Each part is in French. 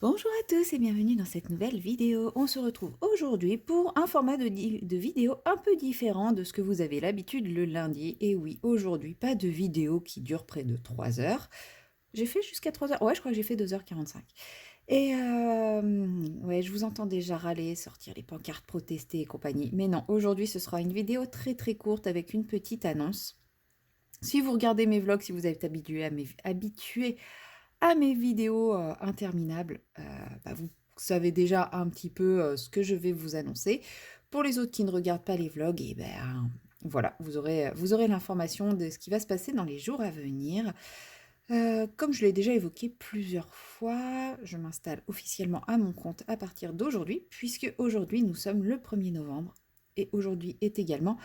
Bonjour à tous et bienvenue dans cette nouvelle vidéo. On se retrouve aujourd'hui pour un format de vidéo un peu différent de ce que vous avez l'habitude le lundi. Et oui, aujourd'hui, pas de vidéo qui dure près de 3 heures. J'ai fait jusqu'à 3 heures. Ouais, je crois que j'ai fait 2h45. Et ouais, je vous entends déjà râler, sortir les pancartes, protester et compagnie. Mais non, aujourd'hui, ce sera une vidéo très très courte avec une petite annonce. Si vous regardez mes vlogs, si vous êtes habitué à mes vidéos interminables, vous savez déjà un petit peu ce que je vais vous annoncer. Pour les autres qui ne regardent pas les vlogs, et ben voilà, vous aurez l'information de ce qui va se passer dans les jours à venir. Comme je l'ai déjà évoqué plusieurs fois, je m'installe officiellement à mon compte à partir d'aujourd'hui, puisque aujourd'hui nous sommes le 1er novembre, et aujourd'hui est également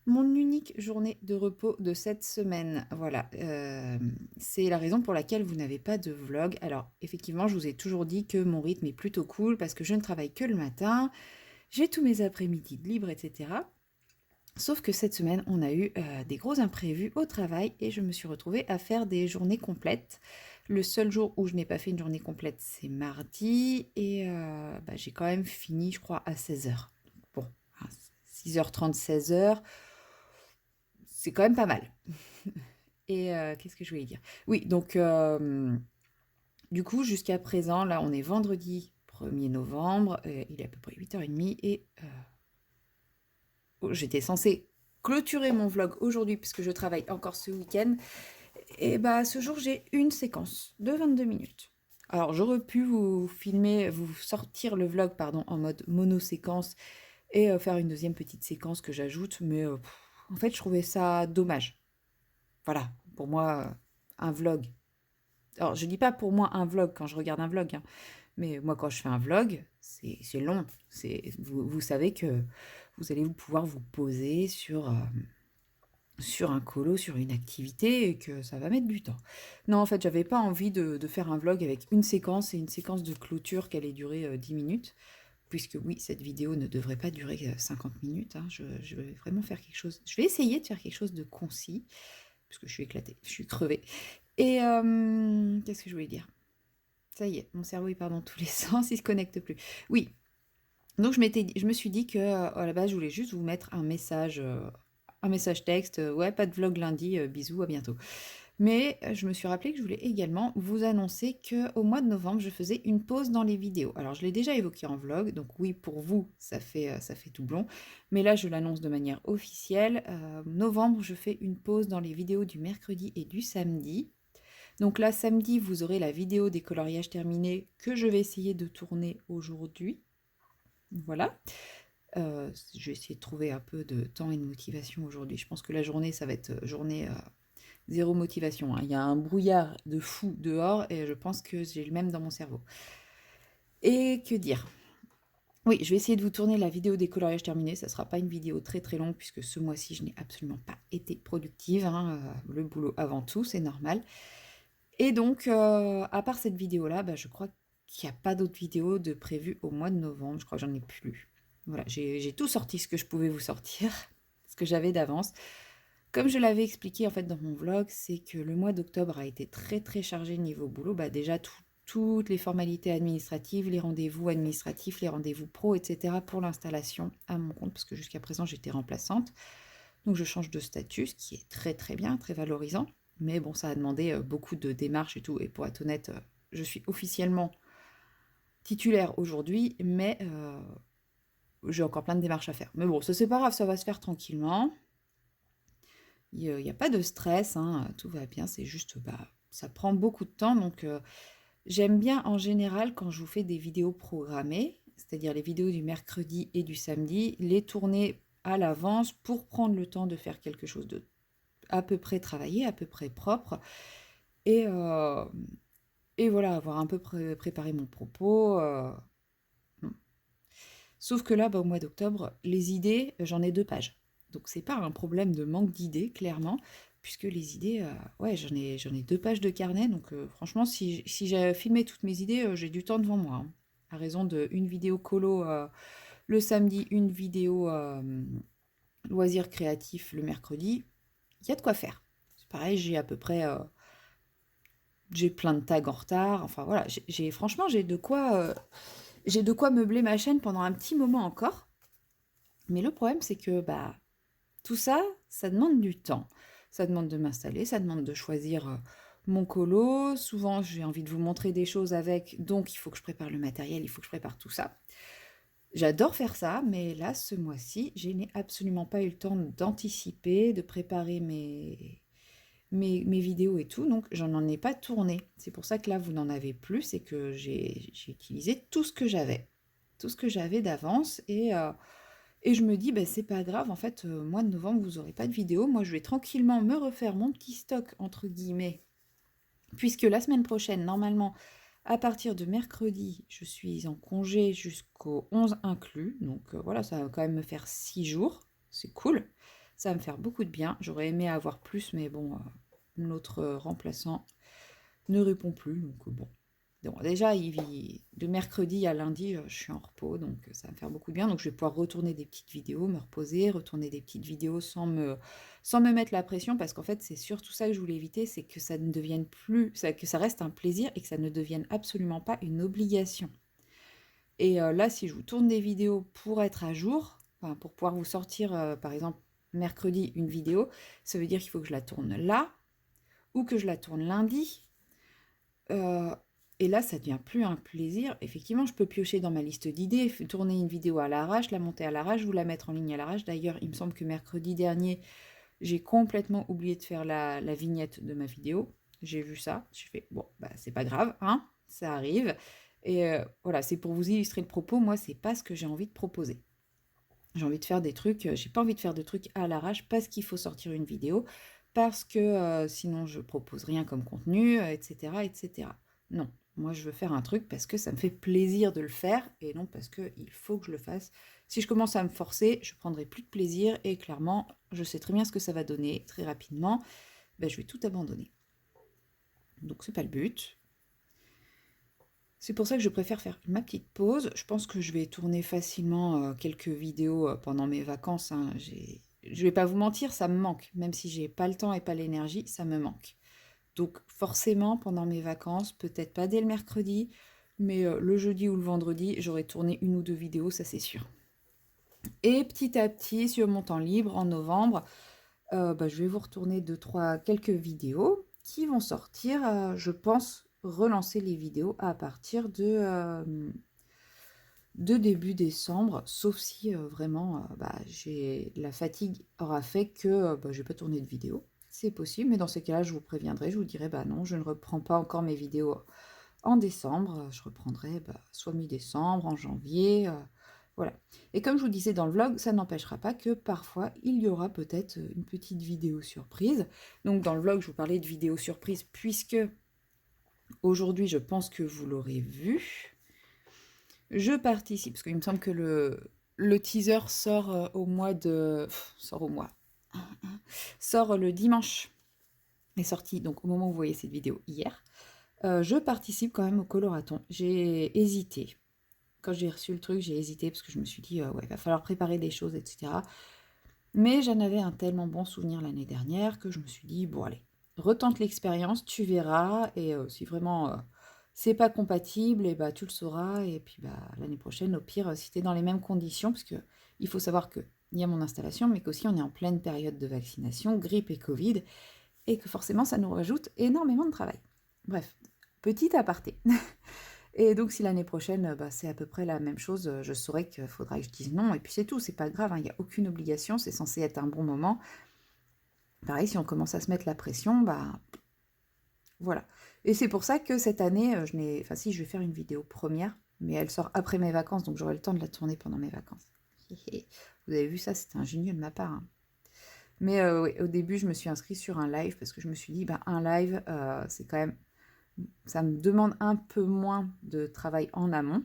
mon unique journée de repos de cette semaine. Voilà, c'est la raison pour laquelle vous n'avez pas de vlog. Alors effectivement, je vous ai toujours dit que mon rythme est plutôt cool parce que je ne travaille que le matin, j'ai tous mes après-midi de libre, etc. Sauf que cette semaine, on a eu des gros imprévus au travail et je me suis retrouvée à faire des journées complètes. Le seul jour où je n'ai pas fait une journée complète, c'est mardi et j'ai quand même fini, je crois, à 16h. Bon, 6h30, 16h, c'est quand même pas mal. Et qu'est-ce que je voulais dire? Oui, donc du coup, jusqu'à présent, là, on est vendredi 1er novembre, il est à peu près 8h30 et j'étais censée clôturer mon vlog aujourd'hui puisque je travaille encore ce week-end. Et bah ce jour, j'ai une séquence de 22 minutes. Alors, j'aurais pu vous filmer, vous sortir le vlog, pardon, en mode mono-séquence et faire une deuxième petite séquence que j'ajoute, mais en fait, je trouvais ça dommage. Voilà, pour moi, un vlog. Alors, je dis pas pour moi un vlog quand je regarde un vlog, hein, mais moi, quand je fais un vlog, c'est long. Vous savez que vous allez pouvoir vous poser sur un colo, sur une activité, et que ça va mettre du temps. Non, en fait, j'avais pas envie de faire un vlog avec une séquence et une séquence de clôture qui allait durer 10 minutes, puisque oui, cette vidéo ne devrait pas durer 50 minutes. Hein. Je vais vraiment faire quelque chose. Je vais essayer de faire quelque chose de concis, parce que je suis éclatée, je suis crevée. Et qu'est-ce que je voulais dire? Ça y est, mon cerveau il part dans tous les sens, il se connecte plus. Oui, donc je me suis dit que à la base je voulais juste vous mettre un message texte, ouais, pas de vlog lundi, bisous, à bientôt. Mais je me suis rappelé que je voulais également vous annoncer que au mois de novembre, je faisais une pause dans les vidéos. Alors je l'ai déjà évoqué en vlog, donc oui, pour vous, ça fait doublon. Mais là, je l'annonce de manière officielle. Novembre, je fais une pause dans les vidéos du mercredi et du samedi. Donc là, samedi, vous aurez la vidéo des coloriages terminés que je vais essayer de tourner aujourd'hui. Voilà. Je vais essayer de trouver un peu de temps et de motivation aujourd'hui. Je pense que la journée, ça va être journée zéro motivation. Hein. Il y a un brouillard de fou dehors et je pense que j'ai le même dans mon cerveau. Et que dire? Oui, je vais essayer de vous tourner la vidéo des coloriages terminés. Ça ne sera pas une vidéo très très longue puisque ce mois-ci, je n'ai absolument pas été productive. Hein. Le boulot avant tout, c'est normal. Et donc, à part cette vidéo-là, je crois qu'il n'y a pas d'autres vidéos de prévues au mois de novembre. Je crois que j'en ai plus. Voilà, j'ai tout sorti ce que je pouvais vous sortir, ce que j'avais d'avance. Comme je l'avais expliqué en fait dans mon vlog, c'est que le mois d'octobre a été très très chargé niveau boulot. Déjà, toutes les formalités administratives, les rendez-vous administratifs, les rendez-vous pro, etc. pour l'installation à mon compte, parce que jusqu'à présent j'étais remplaçante. Donc je change de statut, ce qui est très très bien, très valorisant. Mais bon, ça a demandé beaucoup de démarches et tout. Et pour être honnête, je suis officiellement titulaire aujourd'hui, mais j'ai encore plein de démarches à faire. Mais bon, ça c'est pas grave, ça va se faire tranquillement. Il n'y a pas de stress, hein, tout va bien, c'est juste, ça prend beaucoup de temps. Donc j'aime bien en général quand je vous fais des vidéos programmées, c'est-à-dire les vidéos du mercredi et du samedi, les tourner à l'avance pour prendre le temps de faire quelque chose de à peu près travaillé, à peu près propre. Et, euh, et voilà, avoir un peu préparé mon propos. Sauf que là, au mois d'octobre, les idées, j'en ai 2 pages. Donc c'est pas un problème de manque d'idées, clairement, puisque les idées, ouais, j'en ai 2 pages de carnet. Donc franchement, si j'ai filmé toutes mes idées, j'ai du temps devant moi. Hein. À raison de une vidéo colo le samedi, une vidéo loisir créatif le mercredi, il y a de quoi faire. C'est pareil, j'ai à peu près j'ai plein de tags en retard. Enfin voilà, franchement, j'ai de quoi meubler ma chaîne pendant un petit moment encore. Mais le problème, c'est que bah, tout ça, ça demande du temps. Ça demande de m'installer, ça demande de choisir mon colo. Souvent, j'ai envie de vous montrer des choses avec, donc il faut que je prépare le matériel, il faut que je prépare tout ça. J'adore faire ça, mais là, ce mois-ci, je n'ai absolument pas eu le temps d'anticiper, de préparer mes vidéos et tout, donc j'en ai pas tourné. C'est pour ça que là, vous n'en avez plus, c'est que j'ai utilisé tout ce que j'avais. Tout ce que j'avais d'avance, et je me dis, bah, c'est pas grave, en fait, mois de novembre, vous n'aurez pas de vidéo. Moi, je vais tranquillement me refaire mon petit stock, entre guillemets, puisque la semaine prochaine, normalement, à partir de mercredi, je suis en congé jusqu'au 11 inclus. Donc voilà, ça va quand même me faire 6 jours. C'est cool. Ça va me faire beaucoup de bien. J'aurais aimé avoir plus, mais bon, notre remplaçant ne répond plus. Donc bon. Donc déjà, de mercredi à lundi, je suis en repos, donc ça va me faire beaucoup de bien. Donc je vais pouvoir retourner des petites vidéos, me reposer, retourner des petites vidéos sans me mettre la pression, parce qu'en fait, c'est surtout ça que je voulais éviter, c'est que ça ne devienne plus, que ça reste un plaisir et que ça ne devienne absolument pas une obligation. Et là, si je vous tourne des vidéos pour être à jour, enfin, pour pouvoir vous sortir, par exemple, mercredi, une vidéo, ça veut dire qu'il faut que je la tourne là, ou que je la tourne lundi. Et là, ça devient plus un plaisir. Effectivement, je peux piocher dans ma liste d'idées, tourner une vidéo à l'arrache, la monter à l'arrache, vous la mettre en ligne à l'arrache. D'ailleurs, il me semble que mercredi dernier, j'ai complètement oublié de faire la vignette de ma vidéo. J'ai vu ça, j'ai fait, bon, bah c'est pas grave, hein, ça arrive. Et voilà, c'est pour vous illustrer le propos. Moi, c'est pas ce que j'ai envie de proposer. J'ai envie de faire des trucs, j'ai pas envie de faire de trucs à l'arrache parce qu'il faut sortir une vidéo, parce que sinon je propose rien comme contenu, etc., etc. Non, moi je veux faire un truc parce que ça me fait plaisir de le faire et non parce qu'il faut que je le fasse. Si je commence à me forcer, je prendrai plus de plaisir et clairement, je sais très bien ce que ça va donner très rapidement. Ben, je vais tout abandonner. Donc c'est pas le but. C'est pour ça que je préfère faire ma petite pause. Je pense que je vais tourner facilement quelques vidéos pendant mes vacances, hein. Je vais pas vous mentir, ça me manque. Même si j'ai pas le temps et pas l'énergie, ça me manque. Donc forcément, pendant mes vacances, peut-être pas dès le mercredi, mais le jeudi ou le vendredi, j'aurai tourné une ou deux vidéos, ça c'est sûr. Et petit à petit, sur mon temps libre, en novembre, bah, je vais vous retourner quelques vidéos qui vont sortir, je pense, relancer les vidéos à partir de début décembre, sauf si vraiment bah, la fatigue aura fait que bah, je vais pas tourner de vidéo. C'est possible, mais dans ces cas-là, je vous préviendrai, je vous dirai, bah non, je ne reprends pas encore mes vidéos en décembre, je reprendrai bah, soit mi-décembre, en janvier, voilà. Et comme je vous disais dans le vlog, ça n'empêchera pas que parfois, il y aura peut-être une petite vidéo surprise. Donc dans le vlog, je vous parlais de vidéo surprise, puisque aujourd'hui, je pense que vous l'aurez vu. Je participe, parce qu'il me semble que le teaser sort sort le dimanche. Est sorti, donc au moment où vous voyez cette vidéo, hier. Je participe quand même au coloraton. J'ai hésité. Quand j'ai reçu le truc, j'ai hésité parce que je me suis dit, ouais, il va falloir préparer des choses, etc. Mais j'en avais un tellement bon souvenir l'année dernière que je me suis dit, bon, allez, retente l'expérience, tu verras. Et si vraiment c'est pas compatible, et bah, tu le sauras. Et puis bah, l'année prochaine, au pire, si tu es dans les mêmes conditions, parce que il faut savoir qu'il y a mon installation, mais qu'aussi on est en pleine période de vaccination, grippe et Covid, et que forcément ça nous rajoute énormément de travail. Bref, petit aparté. Et donc, si l'année prochaine, bah, c'est à peu près la même chose, je saurais qu'il faudra que je dise non, et puis c'est tout, c'est pas grave, hein, il n'y a aucune obligation, c'est censé être un bon moment. Pareil, si on commence à se mettre la pression, bah voilà. Et c'est pour ça que cette année, enfin si, je vais faire une vidéo première, mais elle sort après mes vacances, donc j'aurai le temps de la tourner pendant mes vacances. Vous avez vu ça, c'était ingénieux de ma part, hein. Mais oui, au début, je me suis inscrite sur un live, parce que je me suis dit, bah, un live, c'est quand même... Ça me demande un peu moins de travail en amont.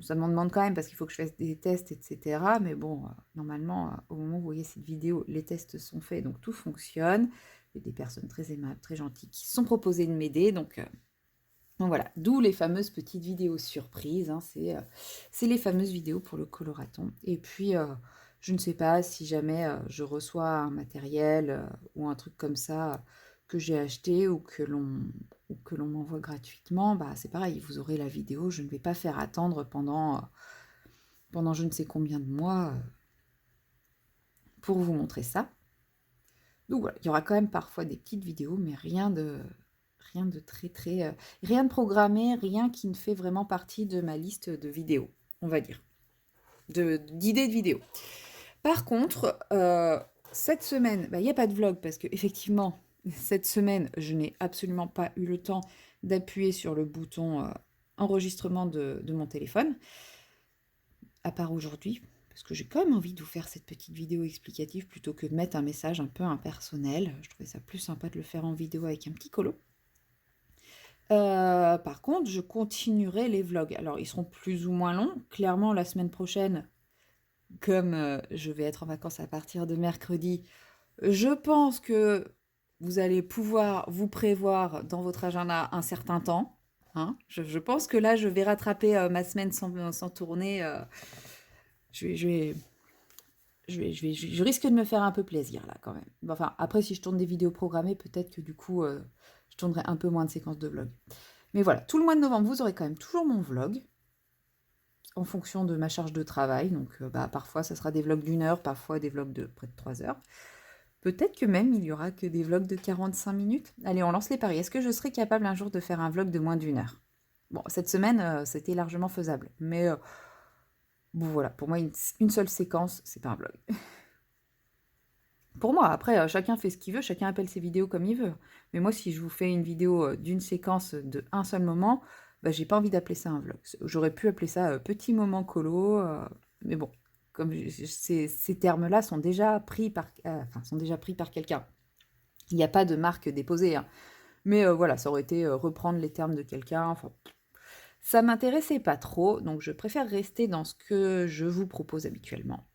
Ça m'en demande quand même parce qu'il faut que je fasse des tests, etc. Mais bon, normalement, au moment où vous voyez cette vidéo, les tests sont faits, donc tout fonctionne. Il y a des personnes très aimables, très gentilles qui se sont proposées de m'aider. Donc voilà, d'où les fameuses petites vidéos surprises, hein. C'est les fameuses vidéos pour le coloraton. Et puis, je ne sais pas si jamais je reçois un matériel ou un truc comme ça que j'ai acheté ou que l'on m'envoie gratuitement, bah c'est pareil, vous aurez la vidéo, je ne vais pas faire attendre pendant je ne sais combien de mois pour vous montrer ça. Donc voilà, il y aura quand même parfois des petites vidéos, mais rien de très, rien de programmé, rien qui ne fait vraiment partie de ma liste de vidéos, on va dire, d'idées de vidéos. Par contre, cette semaine, bah, il n'y a pas de vlog parce que effectivement, cette semaine, je n'ai absolument pas eu le temps d'appuyer sur le bouton enregistrement de mon téléphone, à part aujourd'hui, parce que j'ai quand même envie de vous faire cette petite vidéo explicative plutôt que de mettre un message un peu impersonnel. Je trouvais ça plus sympa de le faire en vidéo avec un petit colo. Par contre, je continuerai les vlogs. Alors, ils seront plus ou moins longs. Clairement, la semaine prochaine, comme je vais être en vacances à partir de mercredi, je pense que vous allez pouvoir vous prévoir dans votre agenda un certain temps. Hein. Je pense que là, je vais rattraper ma semaine sans tourner. Je risque de me faire un peu plaisir là quand même. Enfin, après, si je tourne des vidéos programmées, peut-être que du coup, je tournerai un peu moins de séquences de vlog. Mais voilà, tout le mois de novembre, vous aurez quand même toujours mon vlog en fonction de ma charge de travail. Donc, parfois, ça sera des vlogs d'1 heure, parfois des vlogs de près de 3 heures. Peut-être que même il y aura que des vlogs de 45 minutes. Allez, on lance les paris. Est-ce que je serai capable un jour de faire un vlog de moins d'1 heure? Bon, cette semaine, c'était largement faisable. Mais bon, voilà, pour moi, une seule séquence, c'est pas un vlog. Pour moi, après, chacun fait ce qu'il veut, chacun appelle ses vidéos comme il veut. Mais moi, si je vous fais une vidéo d'une séquence de un seul moment, bah, j'ai pas envie d'appeler ça un vlog. J'aurais pu appeler ça petit moment colo, mais bon, comme ces termes-là sont déjà pris par quelqu'un. Il n'y a pas de marque déposée, hein. Mais voilà, ça aurait été reprendre les termes de quelqu'un. Enfin, ça m'intéressait pas trop, donc je préfère rester dans ce que je vous propose habituellement.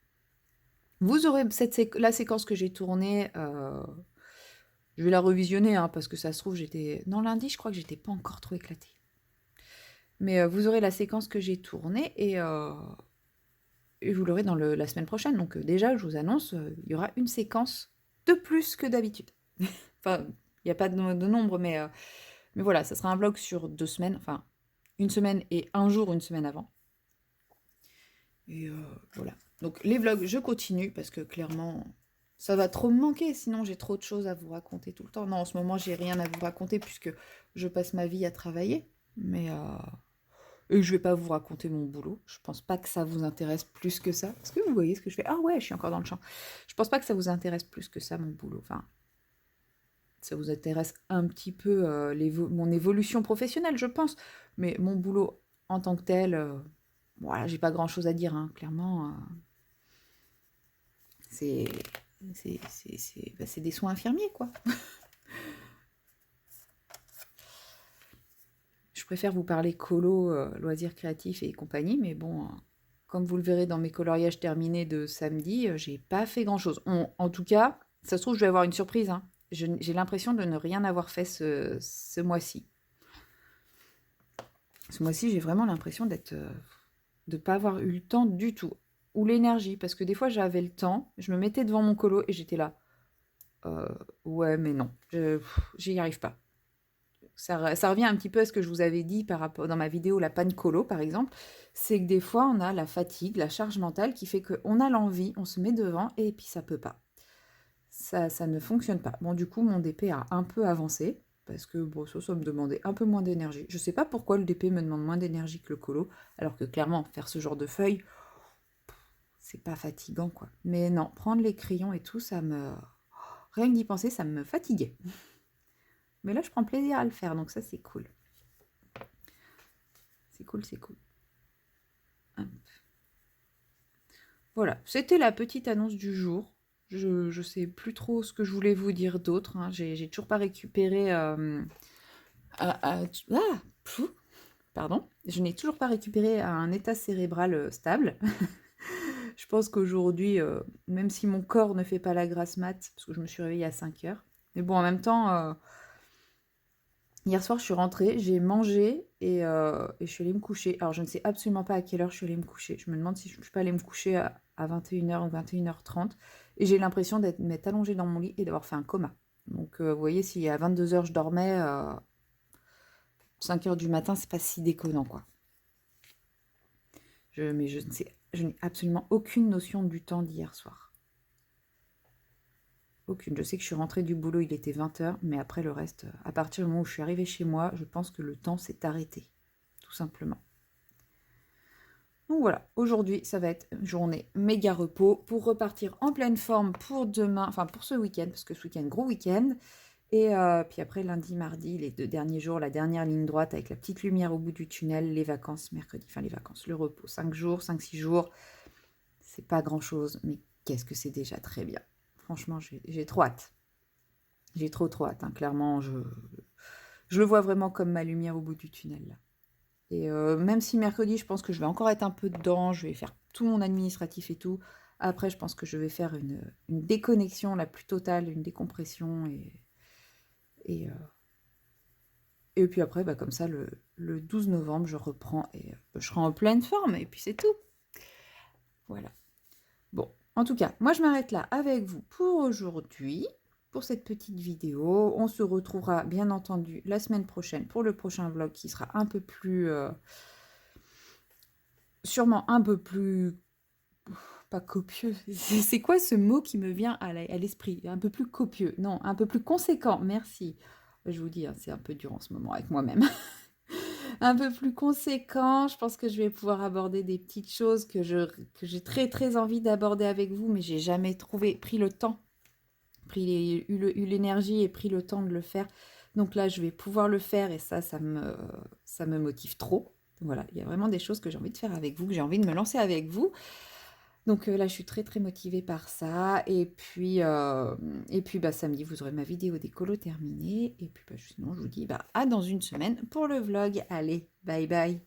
Vous aurez la séquence que j'ai tournée. Je vais la revisionner, hein, parce que ça se trouve, j'étais. Non, lundi, je crois que j'étais pas encore trop éclatée. Mais vous aurez la séquence que j'ai tournée et vous l'aurez dans la semaine prochaine. Donc, déjà, je vous annonce, il y aura une séquence de plus que d'habitude. Enfin, il n'y a pas de nombre, mais voilà, ça sera un vlog sur 2 semaines. Enfin, une semaine et un jour, une semaine avant. Et voilà. Donc, les vlogs, je continue parce que clairement. Ça va trop me manquer, sinon j'ai trop de choses à vous raconter tout le temps. Non, en ce moment, j'ai rien à vous raconter puisque je passe ma vie à travailler. Mais et je vais pas vous raconter mon boulot. Je pense pas que ça vous intéresse plus que ça. Est-ce que vous voyez ce que je fais? Ah ouais, je suis encore dans le champ. Je pense pas que ça vous intéresse plus que ça, mon boulot. Enfin, ça vous intéresse un petit peu mon évolution professionnelle, je pense. Mais mon boulot en tant que tel, voilà, j'ai pas grand-chose à dire, hein. Clairement, c'est c'est des soins infirmiers, quoi. Je préfère vous parler colo, loisirs créatifs et compagnie, mais bon, comme vous le verrez dans mes coloriages terminés de samedi, j'ai pas fait grand-chose. En tout cas, ça se trouve, je vais avoir une surprise, hein. J'ai l'impression de ne rien avoir fait ce mois-ci. Ce mois-ci, j'ai vraiment l'impression de ne pas avoir eu le temps du tout. Ou l'énergie, parce que des fois, j'avais le temps, je me mettais devant mon colo et j'étais là. Ouais, mais non, j'y arrive pas. Ça revient un petit peu à ce que je vous avais dit par rapport dans ma vidéo La panne colo, par exemple. C'est que des fois, on a la fatigue, la charge mentale qui fait qu'on a l'envie, on se met devant et puis ça peut pas. Ça ne fonctionne pas. Bon, du coup, mon DP a un peu avancé parce que bon, ça me demandait un peu moins d'énergie. Je sais pas pourquoi le DP me demande moins d'énergie que le colo, alors que clairement, faire ce genre de feuilles, c'est pas fatigant, quoi. Mais non, prendre les crayons et tout, rien que d'y penser, ça me fatiguait. Mais là, je prends plaisir à le faire, donc ça, c'est cool. C'est cool, c'est cool. Hop. Voilà, c'était la petite annonce du jour. Je sais plus trop ce que je voulais vous dire d'autre, hein. J'ai toujours pas récupéré... pardon. Je n'ai toujours pas récupéré un état cérébral stable. Je pense qu'aujourd'hui, même si mon corps ne fait pas la grasse mat, parce que je me suis réveillée à 5 heures, mais bon, en même temps... Hier soir, je suis rentrée, j'ai mangé et je suis allée me coucher. Alors, je ne sais absolument pas à quelle heure je suis allée me coucher. Je me demande si je ne suis pas allée me coucher à 21 h ou 21 h 30. Et j'ai l'impression m'être allongée dans mon lit et d'avoir fait un coma. Donc, vous voyez, si à 22 h je dormais, 5 h du matin, c'est pas si déconnant, quoi. Mais je n'ai absolument aucune notion du temps d'hier soir. Aucune. Je sais que je suis rentrée du boulot, il était 20 h, mais après le reste, à partir du moment où je suis arrivée chez moi, je pense que le temps s'est arrêté, tout simplement. Donc voilà, aujourd'hui, ça va être une journée méga repos pour repartir en pleine forme pour demain, enfin pour ce week-end, parce que ce week-end, gros week-end. Et puis après, lundi, mardi, les 2 derniers jours, la dernière ligne droite avec la petite lumière au bout du tunnel, les vacances, mercredi, enfin les vacances, le repos, 5 jours, 5-6 jours, c'est pas grand-chose, mais qu'est-ce que c'est déjà très bien. Franchement, j'ai trop hâte. J'ai trop hâte, hein. Clairement, je le vois vraiment comme ma lumière au bout du tunnel, là. Et même si mercredi, je pense que je vais encore être un peu dedans, je vais faire tout mon administratif et tout. Après, je pense que je vais faire une déconnexion la plus totale, une décompression. Et, et puis après, bah, comme ça, le 12 novembre, je reprends et je serai en pleine forme. Et puis c'est tout. Voilà. Bon, en tout cas, moi, je m'arrête là avec vous pour aujourd'hui, pour cette petite vidéo. On se retrouvera, bien entendu, la semaine prochaine pour le prochain vlog qui sera un peu plus... sûrement un peu plus... Pas copieux. C'est quoi ce mot qui me vient à l'esprit? Un peu plus copieux. Non, un peu plus conséquent. Merci. Je vous dis, hein, c'est un peu dur en ce moment avec moi-même. Un peu plus conséquent. Je pense que je vais pouvoir aborder des petites choses que j'ai très très envie d'aborder avec vous, mais j'ai jamais pris le temps, eu l'énergie et pris le temps de le faire. Donc là, je vais pouvoir le faire et ça me motive trop. Voilà, il y a vraiment des choses que j'ai envie de faire avec vous, que j'ai envie de me lancer avec vous. Donc là, je suis très très motivée par ça. Et puis bah, samedi, vous aurez ma vidéo d'écolo terminée. Et puis bah, sinon, je vous dis bah, à dans une semaine pour le vlog. Allez, bye bye.